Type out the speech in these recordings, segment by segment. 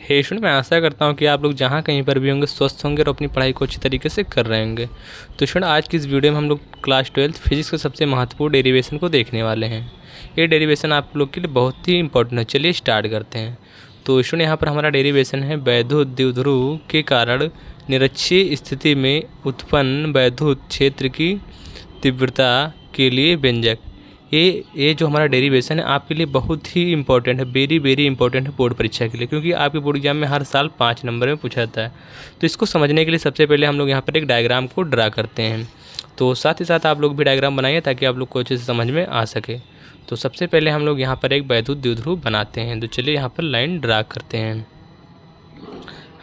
हे student, मैं आशा करता हूँ कि आप लोग जहाँ कहीं पर भी होंगे स्वस्थ होंगे और अपनी पढ़ाई को अच्छी तरीके से कर रहे होंगे। तो स्टूडेंट, आज की इस वीडियो में हम लोग क्लास 12 फिजिक्स के सबसे महत्वपूर्ण डेरिवेशन को देखने वाले हैं। ये डेरिवेशन आप लोग के लिए बहुत ही इंपॉर्टेंट है। चलिए स्टार्ट करते हैं। तो स्टूडेंट, यहाँ पर हमारा डेरिवेशन है वैद्युत द्विध्रुव के कारण निरक्षीय स्थिति में उत्पन्न वैद्युत क्षेत्र की तीव्रता के लिए व्यंजक। ये जो हमारा डेरिवेशन है आपके लिए बहुत ही इंपॉर्टेंट है, वेरी इंपॉर्टेंट है बोर्ड परीक्षा के लिए, क्योंकि आपके बोर्ड एग्जाम में हर साल 5 नंबर में पूछा जाता है। तो इसको समझने के लिए सबसे पहले हम लोग यहाँ पर एक डायग्राम को ड्रा करते हैं। तो साथ ही साथ आप लोग भी डायग्राम बनाइए ताकि आप लोग को अच्छे से समझ में आ सके। तो सबसे पहले हम लोग यहाँ पर एक वैद्युत द्विध्रुव बनाते हैं। तो चलिए यहाँ पर लाइन ड्रा करते हैं।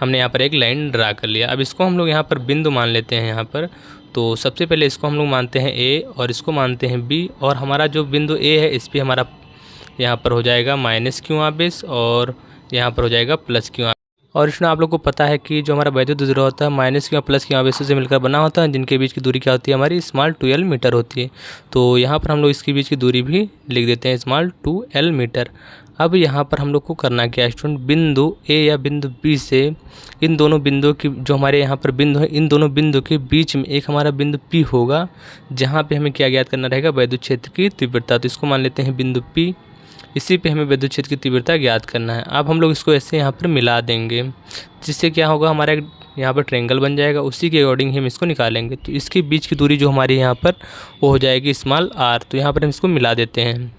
हमने यहाँ पर एक लाइन ड्रा कर लिया। अब इसको हम लोग यहाँ पर बिंदु मान लेते हैं यहाँ पर। तो सबसे पहले इसको हम लोग मानते हैं ए और इसको मानते हैं बी, और हमारा जो बिंदु ए है इस पर हमारा यहाँ पर हो जाएगा माइनस क्यू आवेश और यहाँ पर हो जाएगा प्लस क्यू आवेश। और इसमें आप लोग को पता है कि जो हमारा वैद्युत द्विध्रुव होता है माइनस क्यू प्लस क्यू आवेशों से मिलकर बना होता है, जिनके बीच की दूरी क्या होती है हमारी स्मॉल 2l मीटर होती है। तो यहाँ पर हम लोग इसके बीच की दूरी भी लिख देते हैं स्मॉल 2l मीटर। अब यहाँ पर हम लोग को करना क्या है स्टूडेंट, बिंदु ए या बिंदु बी से इन दोनों बिंदुओं की जो हमारे यहाँ पर बिंदु है, इन दोनों बिंदु के बीच में एक हमारा बिंदु P होगा, जहाँ पे हमें क्या ज्ञात करना रहेगा, वैद्युत क्षेत्र की तीव्रता। तो इसको मान लेते हैं बिंदु P, इसी पे हमें वैद्युत क्षेत्र की तीव्रता ज्ञात करना है। अब हम लोग इसको ऐसे यहाँ पर मिला देंगे, जिससे क्या होगा, हमारा यहाँ पर ट्रायंगल बन जाएगा। उसी के अकॉर्डिंग ही हम इसको निकालेंगे। तो इसके बीच की दूरी जो हमारी यहाँ पर वो हो जाएगी स्मॉल r। तो यहाँ पर हम इसको मिला देते हैं।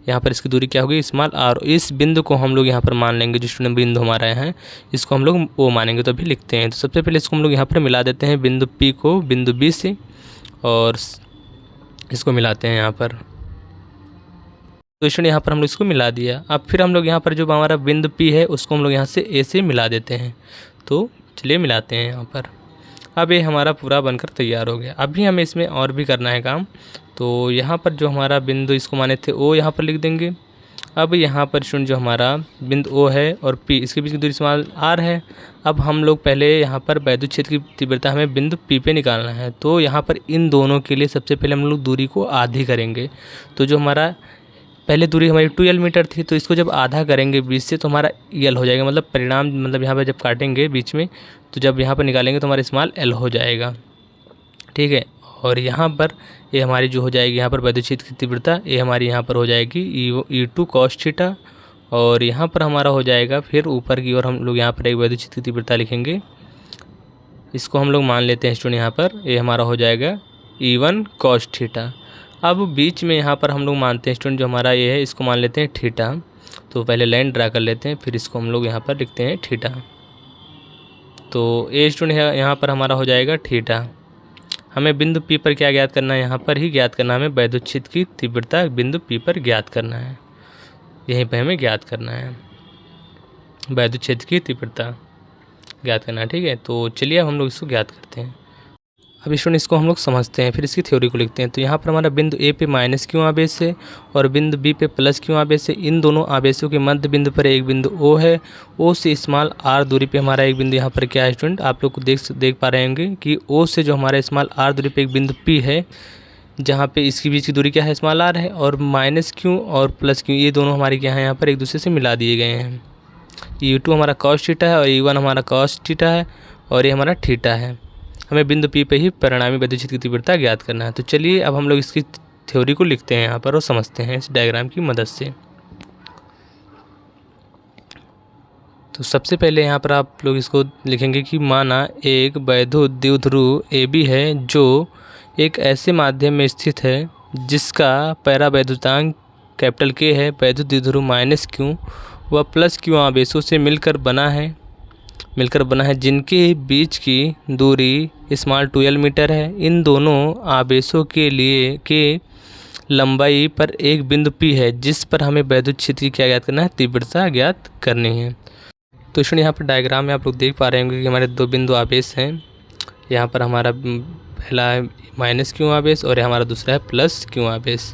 यहाँ पर इसकी दूरी क्या होगी, स्मॉल r। इस बिंदु को हम लोग यहाँ पर मान लेंगे, जो स्टूडेंट बिंदु हमारा है इसको हम लोग ओ मानेंगे। तो अभी लिखते हैं। तो सबसे पहले इसको हम लोग यहाँ पर मिला देते हैं बिंदु P को बिंदु B से, और इसको मिलाते हैं यहाँ पर। तो स्टूडेंट यहाँ पर हम लोग इसको मिला दिया। अब फिर हम लोग यहाँ पर जो हमारा बिंदु P है उसको हम लोग यहाँ से A से मिला देते हैं। तो चलिए मिलाते हैं यहाँ पर। अब ये हमारा पूरा बनकर तैयार हो गया। अभी हमें इसमें और भी करना है काम। तो यहाँ पर जो हमारा बिंदु इसको माने थे O, यहाँ पर लिख देंगे। अब यहाँ पर स्टूडेंट जो हमारा बिंदु O है और P, इसके बीच की दूरी स्मॉल r है। अब हम लोग पहले यहाँ पर वैद्युत क्षेत्र की तीव्रता हमें बिंदु P पे निकालना है। तो यहाँ पर इन दोनों के लिए सबसे पहले हम लोग दूरी को आधी करेंगे। तो जो हमारा पहले दूरी हमारी 2l मीटर थी, तो इसको जब आधा करेंगे बीच से तो हमारा l हो जाएगा। मतलब परिणाम, मतलब यहाँ पर जब काटेंगे बीच में तो जब यहाँ पर निकालेंगे तो हमारा स्मॉल l हो जाएगा। ठीक है। और यहाँ पर ये हमारी जो हो जाएगी यहाँ पर वैद्युत क्षेत्र की तीव्रता, ये हमारी यहाँ पर हो जाएगी E2 cos थीटा। और यहाँ पर हमारा हो जाएगा फिर ऊपर की ओर हम लोग यहाँ पर एक वैद्युत क्षेत्र की तीव्रता लिखेंगे। इसको हम लोग मान लेते हैं स्टूडेंट यहाँ पर, ये हमारा हो जाएगा E1 cos थीटा। अब बीच में यहाँ पर हम लोग मानते हैं स्टूडेंट जो हमारा ये है इसको मान लेते हैं थीटा। तो पहले लाइन ड्रा कर लेते हैं, फिर इसको हम लोग यहाँ पर लिखते हैं थीटा। तो ये स्टूडेंट यहाँ पर हमारा हो जाएगा थीटा। हमें बिंदु P पर क्या ज्ञात करना है, यहाँ पर ही ज्ञात करना है। हमें वैद्युत क्षेत्र की तीव्रता बिंदु P पर ज्ञात करना है, यहीं पर हमें ज्ञात करना है, वैद्युत क्षेत्र की तीव्रता ज्ञात करना है। ठीक है। तो चलिए अब हम लोग इसको ज्ञात करते हैं। अब स्टूडेंट इसको हम लोग समझते हैं, फिर इसकी थ्योरी को लिखते हैं। तो यहाँ पर हमारा बिंदु A पे माइनस क्यू आवेश है और बिंदु B पे प्लस क्यू आवेश है। इन दोनों आवेशों के मध्य बिंदु पर एक बिंदु O है। O से स्मॉल r दूरी पे हमारा एक बिंदु यहाँ पर क्या है स्टूडेंट, आप लोग को देख पा रहे होंगे कि O से जो हमारा स्मॉल r दूरी पे एक बिंदु P है, जहाँ पे इसके बीच की दूरी क्या है, स्मॉल r है। और माइनस क्यू और प्लस क्यू ये दोनों हमारे क्या है यहाँ पर एक दूसरे से मिला दिए गए हैं। E2 हमारा cos थीटा है और E1 हमारा cos थीटा है और ये हमारा थीटा है। हमें बिंदु P पे ही परिणामी वैद्युत क्षेत्र की तीव्रता ज्ञात करना है। तो चलिए अब हम लोग इसकी थ्योरी को लिखते हैं यहाँ पर और समझते हैं इस डायग्राम की मदद से। तो सबसे पहले यहाँ पर आप लोग इसको लिखेंगे कि माना एक वैद्युत द्विध्रुव AB है जो एक ऐसे माध्यम में स्थित है जिसका परावैद्युतांक कैपिटल K है। वैद्युत द्विध्रुव माइनस Q व प्लस Q आवेशों से मिलकर बना है, जिनके बीच की दूरी स्मॉल 2l मीटर है। इन दोनों आवेशों के लिए के लंबाई पर एक बिंदु P है, जिस पर हमें वैद्युत क्षेत्र की क्या ज्ञात करना है, तीव्रता ज्ञात करनी है। तो स्टूडेंट यहाँ पर डायग्राम में आप लोग देख पा रहे होंगे कि हमारे दो बिंदु आवेश हैं। यहाँ पर हमारा पहला है माइनस क्यू आवेश और हमारा दूसरा है प्लस क्यू आवेश।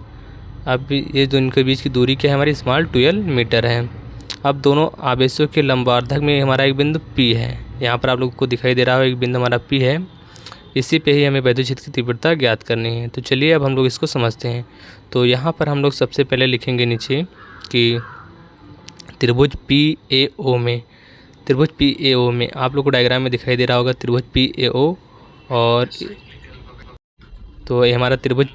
अब ये जो इनके बीच की दूरी क्या है हमारी स्मॉल 2l मीटर है। अब दोनों आवेशों के लंबार्धक में हमारा एक बिंदु P है। यहाँ पर आप लोग को दिखाई दे रहा है एक बिंदु हमारा P है, इसी पे ही हमें वैद्युत क्षेत्र की तीव्रता ज्ञात करनी है। तो चलिए अब हम लोग इसको समझते हैं। तो यहाँ पर हम लोग सबसे पहले लिखेंगे नीचे कि त्रिभुज PAO में त्रिभुज PAO में आप लोग को डायग्राम में दिखाई दे रहा होगा त्रिभुज PAO, और तो ये हमारा त्रिभुज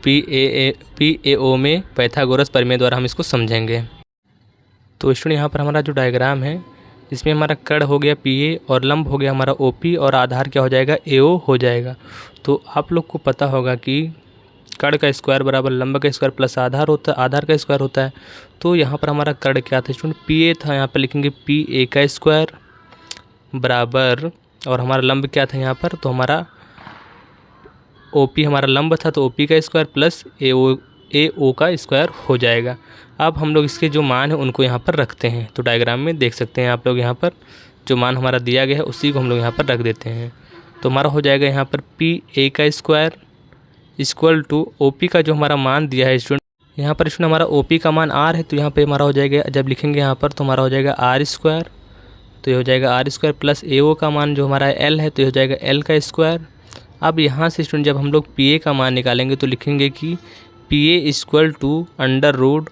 PAO में पाइथागोरस प्रमेय द्वारा हम इसको समझेंगे। तो स्टूडेंट यहाँ पर हमारा जो डायग्राम है इसमें हमारा कड़ हो गया PA और लंब हो गया हमारा OP और आधार क्या हो जाएगा AO हो जाएगा। तो आप लोग को पता होगा कि कड़ का स्क्वायर बराबर लंब का स्क्वायर प्लस आधार का स्क्वायर होता है। तो यहाँ पर हमारा कड़ क्या था स्टूडेंट PA था, यहाँ पर लिखेंगे PA का स्क्वायर बराबर, और हमारा लंब क्या था यहाँ पर, तो हमारा OP हमारा लंब था तो OP का स्क्वायर प्लस AO का स्क्वायर हो जाएगा। अब हम लोग इसके जो मान है उनको यहाँ पर रखते हैं। तो डायग्राम में देख सकते हैं आप लोग यहाँ पर जो मान हमारा दिया गया है उसी को हम लोग यहाँ पर रख देते हैं। तो हमारा हो जाएगा यहाँ पर PA का स्क्वायर इक्वल टू OP का जो हमारा मान दिया है स्टूडेंट, यहाँ पर स्टूडेंट हमारा OP का मान R है, तो यहाँ पे हमारा हो जाएगा, जब लिखेंगे यहाँ पर तो हमारा हो जाएगा R स्क्वायर, तो ये हो जाएगा R स्क्वायर प्लस AO का मान जो हमारा L है तो ये हो जाएगा L का स्क्वायर। अब यहाँ से स्टूडेंट जब हम लोग PA का मान निकालेंगे तो लिखेंगे कि PA equal to under root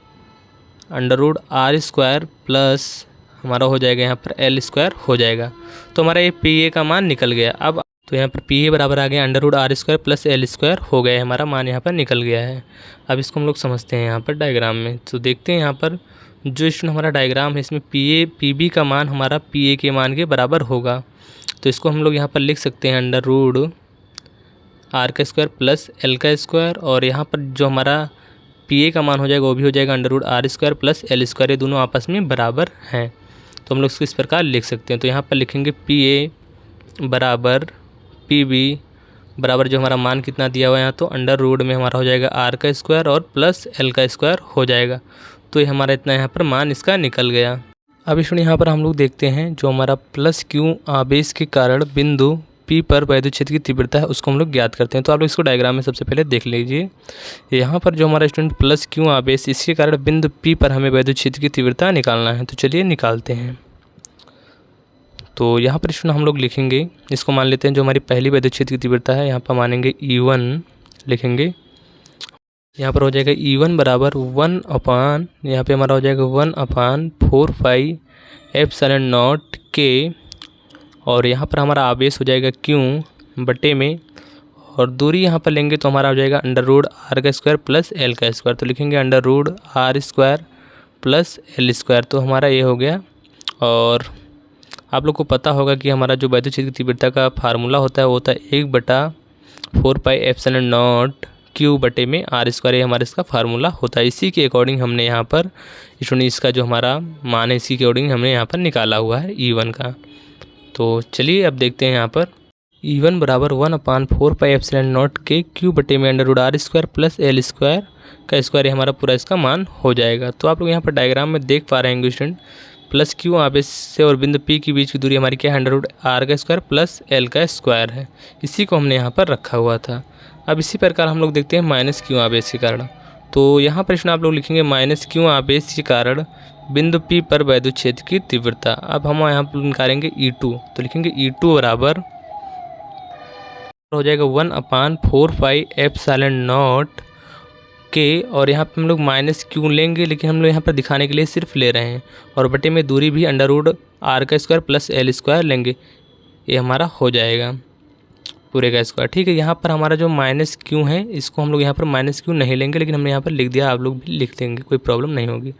R square plus हमारा हो जाएगा यहाँ पर L स्क्वायर हो जाएगा। तो हमारा ये PA का मान निकल गया। अब तो यहाँ पर PA बराबर आ गया under root R square plus L square हो गया, हमारा मान यहाँ पर निकल गया है। अब इसको हम लोग समझते हैं यहाँ पर डायग्राम में। तो देखते हैं यहाँ पर जो स्टूडेंट हमारा डायग्राम है इसमें PB का मान हमारा PA के मान के बराबर होगा। तो इसको हम लोग यहाँ पर लिख सकते हैं अंडर रूट R का स्क्वायर प्लस L का स्क्वायर, और यहाँ पर जो हमारा PA का मान हो जाएगा वो भी हो जाएगा under root R square plus L square, ये दोनों आपस में बराबर हैं। तो हम लोग इसको इस प्रकार लिख सकते हैं। तो यहाँ पर लिखेंगे PA बराबर PB बराबर जो हमारा मान कितना दिया हुआ है यहाँ, तो अंडर रूट में हमारा हो जाएगा R का स्क्वायर और प्लस L का स्क्वायर हो जाएगा। तो ये हमारा इतना यहाँ पर मान इसका निकल गया। अब इसमें यहाँ पर हम लोग देखते हैं जो हमारा प्लस Q आवेश के कारण बिंदु P पर वैद्युत क्षेत्र की तीव्रता है उसको हम लोग ज्ञात करते हैं। तो आप लोग इसको डायग्राम में सबसे पहले देख लीजिए। यहाँ पर जो हमारा स्टूडेंट प्लस Q आवेश, इसके कारण बिंदु P पर हमें वैद्युत क्षेत्र की तीव्रता निकालना है। तो चलिए निकालते हैं। तो यहाँ पर स्टूडेंट हम लोग लिखेंगे, इसको मान लेते हैं जो हमारी पहली वैद्युत क्षेत्र की तीव्रता है, यहाँ पर मानेंगे E1 लिखेंगे। यहाँ पर हो जाएगा E1 बराबर 1 अपान, यहाँ पे हमारा हो जाएगा 1/4 पाई एप्सिलॉन नॉट K, और यहाँ पर हमारा आवेश हो जाएगा Q बटे में, और दूरी यहाँ पर लेंगे तो हमारा हो जाएगा अंडर रूट R का स्क्वायर प्लस L का स्क्वायर। तो लिखेंगे under root R square plus L square, तो हमारा ये हो गया। और आप लोग को पता होगा कि हमारा जो वैद्युत क्षेत्र की तीव्रता का फार्मूला होता है वो होता है 1/4 पाई एप्सिलॉन नॉट Q बटे में R स्क्वायर, ये हमारा इसका फार्मूला होता है। इसी के अकॉर्डिंग हमने यहाँ पर स्टूडेंट इसका जो हमारा मान है इसी के अकॉर्डिंग हमने यहाँ पर निकाला हुआ है E1 का। तो चलिए अब देखते हैं यहाँ पर E1 बराबर 1/4 pi epsilon naught K Q बटे में under root R square plus L square का स्क्वायर, ये हमारा पूरा इसका मान हो जाएगा। तो आप लोग यहाँ पर डायग्राम में देख पा रहे हैं स्टूडेंट, प्लस Q आवेश से और बिंदु P के बीच की दूरी हमारी क्या है, अंडर रूट R का स्क्वायर प्लस L का स्क्वायर है। इसी को हमने यहाँ पर रखा हुआ था। अब इसी प्रकार हम लोग देखते हैं माइनस Q आवेश के कारण। तो यहाँ पर आप लोग लिखेंगे माइनस Q आवेश के कारण बिंदु P पर वैद्युत क्षेत्र की तीव्रता। अब हम यहाँ पर निकालेंगे E2, तो लिखेंगे E2 बराबर हो जाएगा 1/4 पाई एप्सिलॉन नॉट K, और यहाँ पे हम लोग माइनस Q लेंगे, लेकिन हम लोग यहाँ पर दिखाने के लिए सिर्फ ले रहे हैं, और बटे में दूरी भी अंडर रूट R का स्क्वायर प्लस L स्क्वायर लेंगे, ये हमारा हो जाएगा पूरे का स्क्वायर। ठीक है, यहाँ पर हमारा जो माइनस Q है इसको हम लोग यहाँ पर माइनस Q नहीं लेंगे, लेकिन हमने यहाँ पर लिख दिया, आप लोग भी लिख देंगे, कोई प्रॉब्लम नहीं होगी।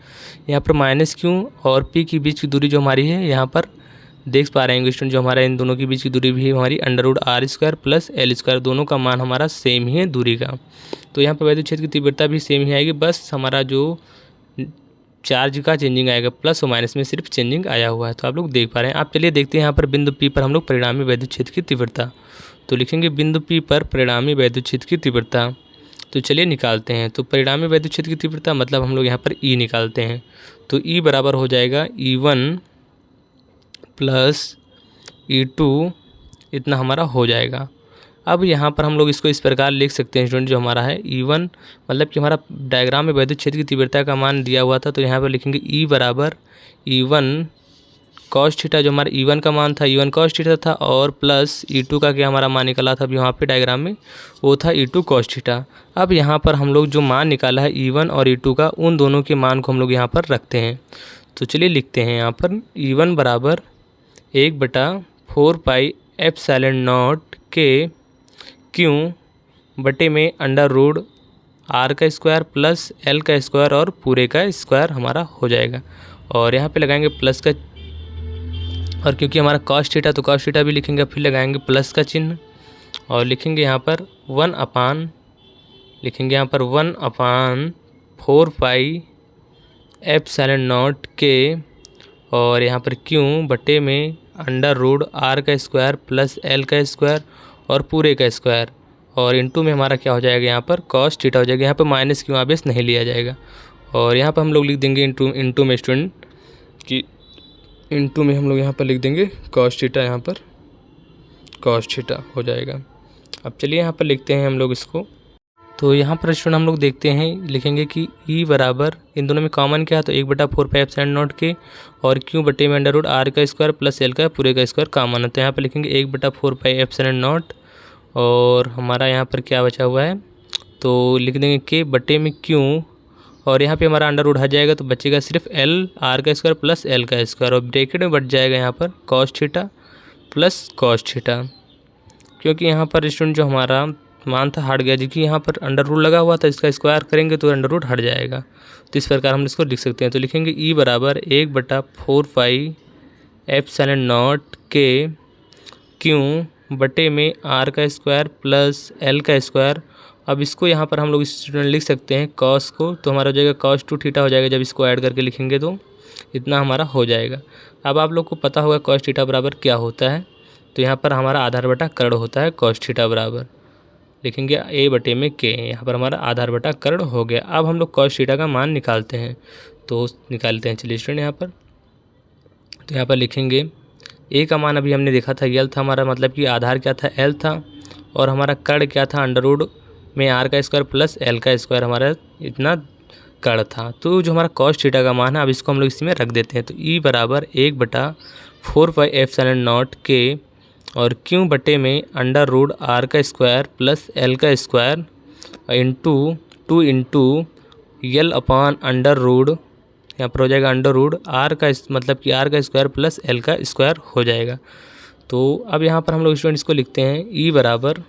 यहाँ पर माइनस Q और P के बीच की दूरी जो हमारी है यहाँ पर देख पा रहे हैं स्टूडेंट, जो हमारा इन दोनों के बीच की दूरी भी हमारी under root R square plus L square, दोनों का मान हमारा सेम ही है दूरी का। तो यहाँ पर वैद्युत क्षेत्र की तीव्रता भी सेम ही आएगी, बस हमारा जो चार्ज का चेंजिंग आएगा, प्लस और माइनस में सिर्फ चेंजिंग आया हुआ है। तो आप लोग देख पा रहे हैं। आप चलिए देखते हैं यहाँ पर बिंदु P पर हम लोग परिणामी वैद्युत क्षेत्र की तीव्रता। तो लिखेंगे बिंदु P पर परिणामी वैद्युत क्षेत्र की तीव्रता। तो चलिए निकालते हैं। तो परिणामी वैद्युत क्षेत्र की तीव्रता मतलब हम लोग यहाँ पर E निकालते हैं। तो E बराबर हो जाएगा E1 प्लस E2, इतना हमारा हो जाएगा। अब यहाँ पर हम लोग इसको इस प्रकार लिख सकते हैं स्टूडेंट, जो हमारा है E1 मतलब कि हमारा डायग्राम में वैद्युत क्षेत्र की तीव्रता का मान दिया हुआ था, तो यहाँ पर लिखेंगे E बराबर E1 कॉस थीटा, जो हमारा E1 का मान था E1 कॉस थीटा था, और प्लस E2 का क्या हमारा मान निकला था अभी यहाँ पे डायग्राम में, वो था E2 कॉस थीटा। अब यहाँ पर हम लोग जो मान निकाला है E1 और E2 का, उन दोनों के मान को हम लोग यहाँ पर रखते हैं। तो चलिए लिखते हैं यहाँ पर E1 बराबर 1/4πε0 के क्यू बटे में अंडर रूट आर का स्क्वायर प्लस एल का स्क्वायर और पूरे का स्क्वायर हमारा हो जाएगा। और यहाँ पे लगाएंगे प्लस का, और क्योंकि हमारा कॉस थीटा तो कॉस थीटा भी लिखेंगे, फिर लगाएंगे प्लस का चिन्ह और लिखेंगे यहाँ पर 1/4πε0 के और यहाँ पर क्यू बटे में अंडर रूट आर का स्क्वायर प्लस एल का स्क्वायर और पूरे का स्क्वायर और इनटू में हमारा क्या हो जाएगा, यहाँ पर कॉस थीटा हो जाएगा। यहाँ पर माइनस क्यों आवेश नहीं लिया जाएगा। और यहाँ पर हम लोग लिख देंगे इनटू में स्टूडेंट कि इनटू में हम लोग यहाँ पर लिख देंगे कॉस थीटा, यहाँ पर कॉस थीटा हो जाएगा। अब चलिए यहाँ पर लिखते हैं हम लोग इसको। तो यहाँ पर स्टूडेंट हम लोग देखते हैं, लिखेंगे कि ई बराबर इन दोनों में कॉमन क्या है तो 1/4πε0 के और क्यू बटे में अंडर रूट आर का स्क्वायर प्लस एल का पूरे का स्क्वायर कॉमन है। तो यहाँ पर लिखेंगे 1/4πε0 और हमारा यहाँ पर क्या बचा हुआ है तो लिख देंगे के बटे में क्यू और यहाँ पे हमारा अंडर रूट हट जाएगा तो बचेगा सिर्फ एल आर का स्क्वायर प्लस एल का स्क्वायर और ब्रैकेट में बच जाएगा यहाँ पर cos theta plus cos theta. क्योंकि यहाँ पर स्टूडेंट जो हमारा मान था हट गया, क्योंकि यहाँ पर अंडर रूट लगा हुआ था, इसका स्क्वायर करेंगे तो अंडर रूट हट जाएगा। तो इस प्रकार हम इसको लिख सकते हैं। तो लिखेंगे ई बराबर 1/4πε0 के क्यू बटे में आर का स्क्वायर प्लस एल का स्क्वायर। अब इसको यहाँ पर हम लोग स्टूडेंट लिख सकते हैं कॉस को, तो हमारा हो जाएगा cos 2 थीटा हो जाएगा। जब इसको ऐड करके लिखेंगे तो इतना हमारा हो जाएगा। अब आप लोग को पता होगा cos थीटा बराबर क्या होता है, तो यहाँ पर हमारा आधार बटा कर्ण होता है। cos थीटा बराबर लिखेंगे a बटे में k, यहाँ पर हमारा आधार बटा कर्ण हो गया। अब हम लोग cos थीटा का मान निकालते हैं, तो निकालते हैं। चलिए स्टूडेंट यहाँ पर, तो यहाँ पर लिखेंगे a का मान अभी हमने देखा था यल था हमारा, मतलब कि आधार क्या था l था और हमारा कर्ण क्या था अंडर रूट में आर का स्क्वायर प्लस एल का स्क्वायर हमारा इतना कर्ण था। तो जो हमारा cos थीटा का मान है अब इसको हम लोग इसमें रख देते हैं। तो ई बराबर 1/4πε0 के और क्यू बटे में अंडर रूट आर का स्क्वायर प्लस एल का square into 2 into L upon under root, यहाँ पर हो जाएगा अंडर रूट आर का, मतलब कि आर का स्क्वायर प्लस एल का स्क्वायर हो जाएगा। तो अब यहाँ पर हम लोग स्टूडेंट इसको लिखते हैं ई बराबर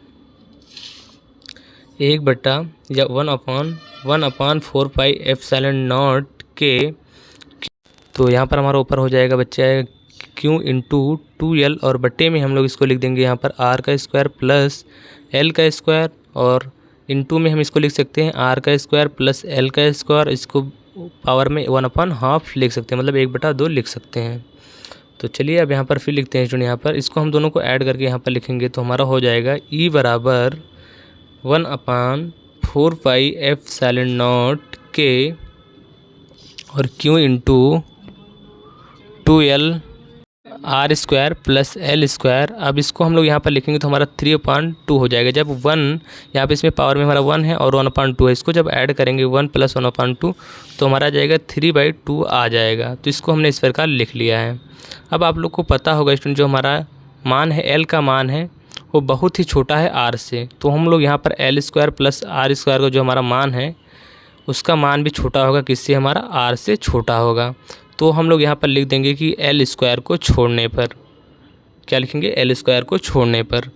1/4πε0 के, तो यहाँ पर हमारा ऊपर हो जाएगा बच्चा क्यू इंटू 2l और बटे में हम लोग इसको लिख देंगे यहाँ पर आर का स्क्वायर प्लस एल का स्क्वायर और इंटू में हम इसको लिख सकते हैं आर का स्क्वायर प्लस एल का स्क्वायर, इसको पावर में 1/2 लिख सकते हैं, मतलब 1/2 लिख सकते हैं। तो चलिए अब यहाँ पर फिर लिखते हैं स्टूडेंट, यहाँ पर इसको हम दोनों को ऐड करके यहाँ पर लिखेंगे तो हमारा हो जाएगा ई बराबर 1/4πε0 के और Q into 2l R square plus L square. अब इसको हम लोग यहाँ पर लिखेंगे तो हमारा 3/2 हो जाएगा। जब 1 यहाँ पे इसमें पावर में हमारा 1 है और 1/2 है, इसको जब ऐड करेंगे 1 + 1/2 तो हमारा आ जाएगा 3/2 आ जाएगा। तो इसको हमने इस प्रकार लिख लिया है। अब आप लोग को पता होगा स्टूडेंट जो हमारा मान है एल का मान है वो बहुत ही छोटा है आर से, तो हम लोग यहाँ पर L square plus R square का जो हमारा मान है उसका मान भी छोटा होगा, किससे, हमारा आर से छोटा होगा। तो हम लोग यहाँ पर लिख देंगे कि एल स्क्वायर को छोड़ने पर, क्या लिखेंगे, एल स्क्वायर को छोड़ने पर,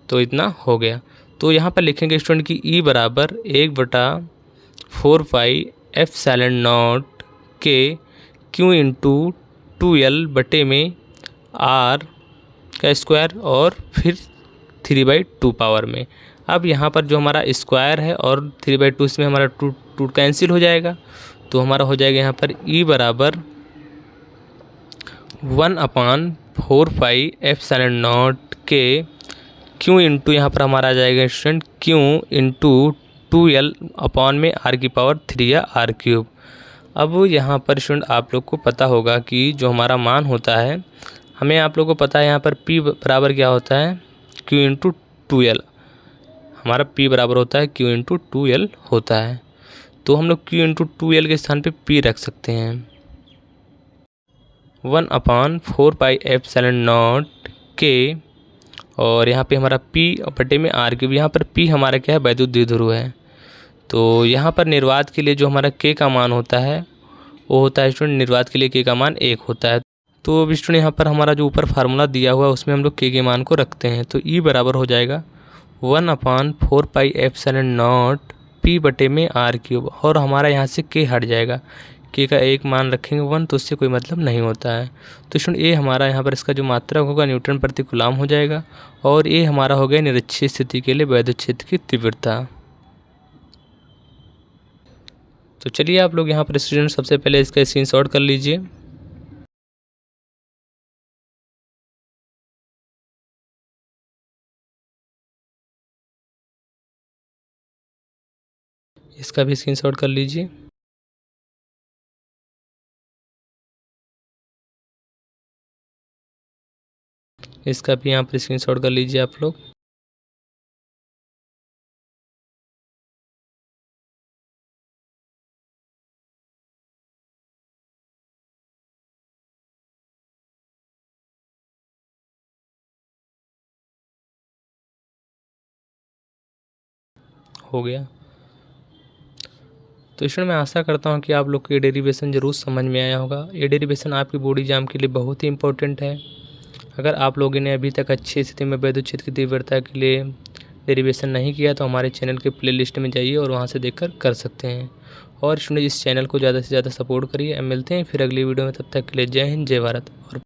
तो इतना हो गया। तो यहाँ पर लिखेंगे स्टूडेंट की ई बराबर 1/4πε0 के क्यू इंटू 2l बटे में आर का स्क्वायर और फिर 3/2 पावर में। अब यहाँ पर जो हमारा स्क्वायर है और 3/2 इसमें हमारा 2 कैंसिल हो जाएगा, तो हमारा हो जाएगा यहाँ पर ई बराबर 1/4πε0 के क्यू इंटू, यहाँ पर हमारा आ जाएगा student Q into 2l upon में आर की पावर 3 या आर क्यूब। अब यहाँ पर स्टूडेंट आप लोग को पता होगा कि जो हमारा मान होता है, हमें आप लोग को पता है यहाँ पर P बराबर क्या होता है, Q इंटू 2l, हमारा P बराबर होता है Q इंटू 2l होता है। तो हम लोग Q इंटू 2l के स्थान पे P रख सकते हैं। 1/4πε0 के और यहाँ पे हमारा P बटे में R क्यूब, यहाँ पर P हमारा क्या है, वैद्युत द्विध्रुव है। तो यहाँ पर निर्वात के लिए जो हमारा K का मान होता है वो होता है स्टूडेंट, निर्वात के लिए K का मान 1 होता है। तो अब स्टूडेंट यहाँ पर हमारा जो ऊपर फार्मूला दिया हुआ है उसमें हम लोग के मान को रखते हैं। तो ई बराबर हो जाएगा 1/4πε0 p/r³ और हमारा यहाँ से के हट जाएगा। के का एक मान रखेंगे 1 तो उससे कोई मतलब नहीं होता है। तो स्टूडेंट ए हमारा यहाँ पर इसका जो मात्रक होगा न्यूटन प्रति कूलम हो जाएगा और ए हमारा हो गया निरक्षीय स्थिति के लिए वैद्युत क्षेत्र की तीव्रता। तो चलिए आप लोग यहाँ पर स्टूडेंट सबसे पहले इसका स्क्रीनशॉट कर लीजिए। इसका भी स्क्रीनशॉट कर लीजिए। इसका भी यहाँ पर स्क्रीनशॉट कर लीजिए आप लोग। हो गया। तो स्टूडेंट मैं आशा करता हूँ कि आप लोग को ये डेरिवेशन ज़रूर समझ में आया होगा। ये डेरिवेशन आपकी बोर्ड एग्जाम के लिए बहुत ही इंपॉर्टेंट है। अगर आप लोगों ने अभी तक अच्छी स्थिति में वैद्युत क्षेत्र की तीव्रता के लिए डेरिवेशन नहीं किया तो हमारे चैनल के प्लेलिस्ट में जाइए और वहाँ से देखकर कर सकते हैं। और स्टूडेंट इस चैनल को ज़्यादा से ज़्यादा सपोर्ट करिए। अब मिलते हैं फिर अगली वीडियो में, तब तक के लिए जय हिंद जय भारत। और